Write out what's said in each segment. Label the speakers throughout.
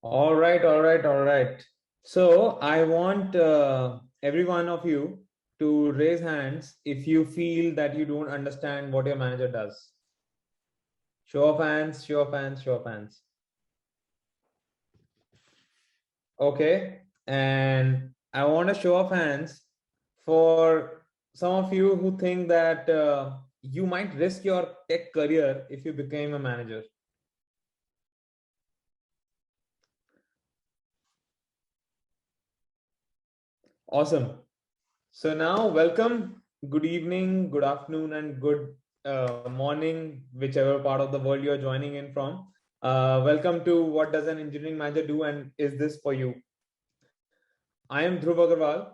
Speaker 1: All right. So I want every one of you to raise hands if you feel that you don't understand what your manager does. Show of hands, show of hands, show of hands. Okay. And I want a show of hands for some of you who think that you might risk your tech career if you became a manager. Awesome. So now, welcome, good evening, good afternoon, and good morning, whichever part of the world you're joining in from. Welcome to What Does an Engineering Manager Do, and is this for you? I am Dhruv Agarwal,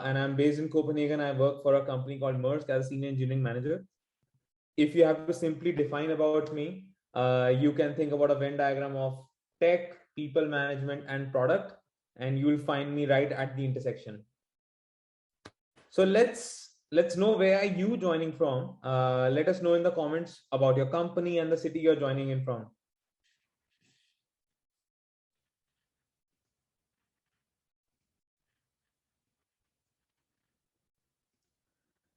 Speaker 1: and I'm based in Copenhagen. I work for a company called Maersk as a senior engineering manager. If you have to simply define about me, you can think about a Venn diagram of tech, people management, and product, and you will find me right at the intersection. So let's know where are you joining from. Let us know in the comments about your company and the city you're joining in from.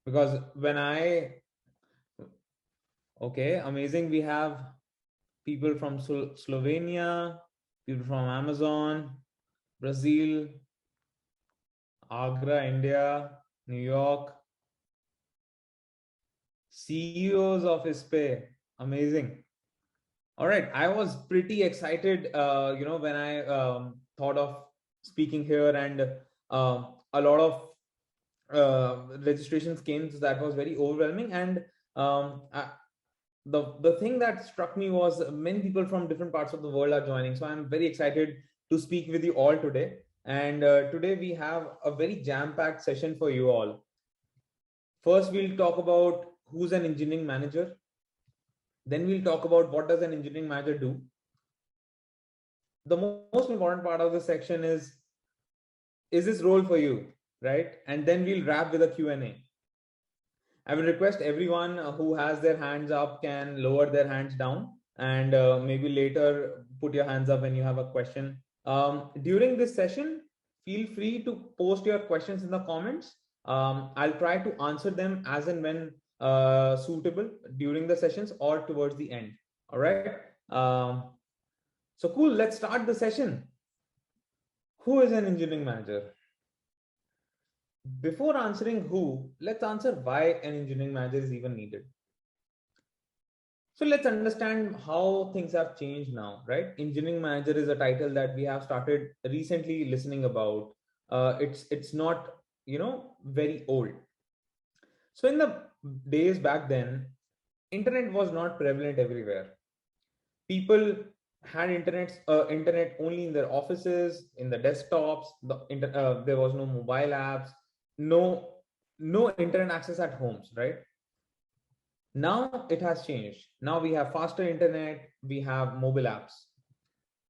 Speaker 1: Because okay, amazing. We have people from Slovenia, people from Amazon, Brazil, Agra, India, New York, CEOs of ISPE. Amazing. All right, I was pretty excited, when I thought of speaking here, and a lot of registrations came. So that was very overwhelming, and the thing that struck me was many people from different parts of the world are joining. So I'm very excited to speak with you all today. And today we have a very jam-packed session for you all. First, we'll talk about who's an engineering manager. Then we'll talk about what does an engineering manager do. The most important part of the section is this role for you, right? And then we'll wrap with a Q&A. I will request everyone who has their hands up can lower their hands down, and maybe later put your hands up when you have a question. During this session, feel free to post your questions in the comments. I'll try to answer them as and when suitable during the sessions or towards the end. All right. So cool. Let's start the session. Who is an engineering manager? Before answering who, let's answer why an engineering manager is even needed. So let's understand how things have changed now, right? Engineering manager is a title that we have started recently listening about. It's not very old. So in the days back then, internet was not prevalent everywhere. People had internet only in their offices, in the desktops. There was no mobile apps, no internet access at homes, right? Now it has changed. Now we have faster internet, we have mobile apps.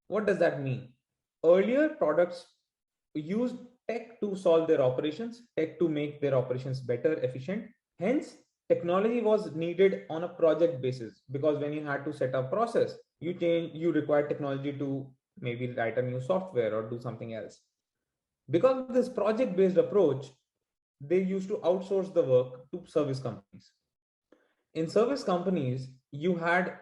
Speaker 1: What does that mean? Earlier products used tech to solve their operations, tech to make their operations better, efficient. Hence, technology was needed on a project basis, because when you had to set up process, you required technology to maybe write a new software or do something else. Because of this project based approach, they used to outsource the work to service companies. In service companies, you had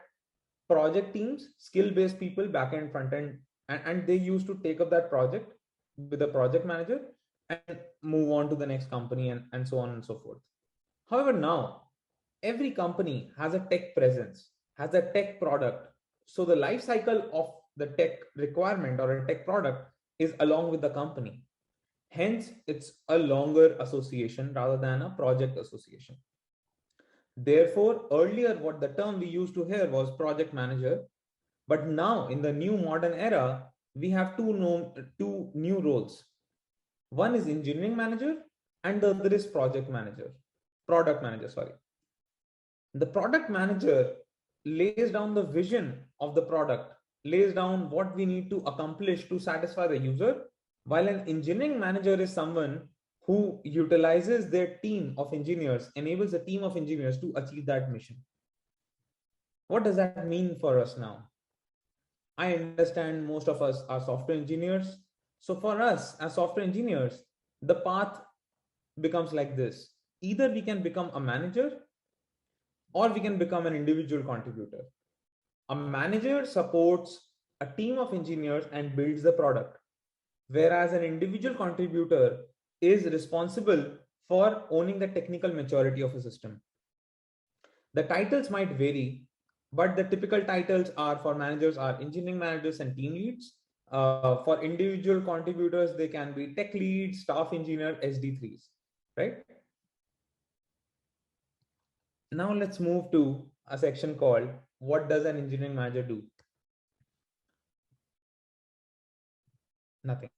Speaker 1: project teams, skill based people, back end, front end, and they used to take up that project with a project manager and move on to the next company, and so on and so forth. However, now every company has a tech presence, has a tech product. So the life cycle of the tech requirement or a tech product is along with the company. Hence, it's a longer association rather than a project association. Therefore, earlier, what the term we used to hear was project manager. But now, in the new modern era, we have two new roles. One is engineering manager, and the other is product manager, sorry. The product manager lays down the vision of the product, lays down what we need to accomplish to satisfy the user, while an engineering manager is someone who utilizes their team of engineers, enables a team of engineers to achieve that mission. What does that mean for us now? I understand most of us are software engineers. So for us as software engineers, the path becomes like this. Either we can become a manager or we can become an individual contributor. A manager supports a team of engineers and builds the product, whereas an individual contributor is responsible for owning the technical maturity of a system. The titles might vary, but the typical titles are for managers are engineering managers and team leads. For individual contributors, they can be tech leads, staff engineer, SD3s, right? Now let's move to a section called what does an engineering manager do? Nothing.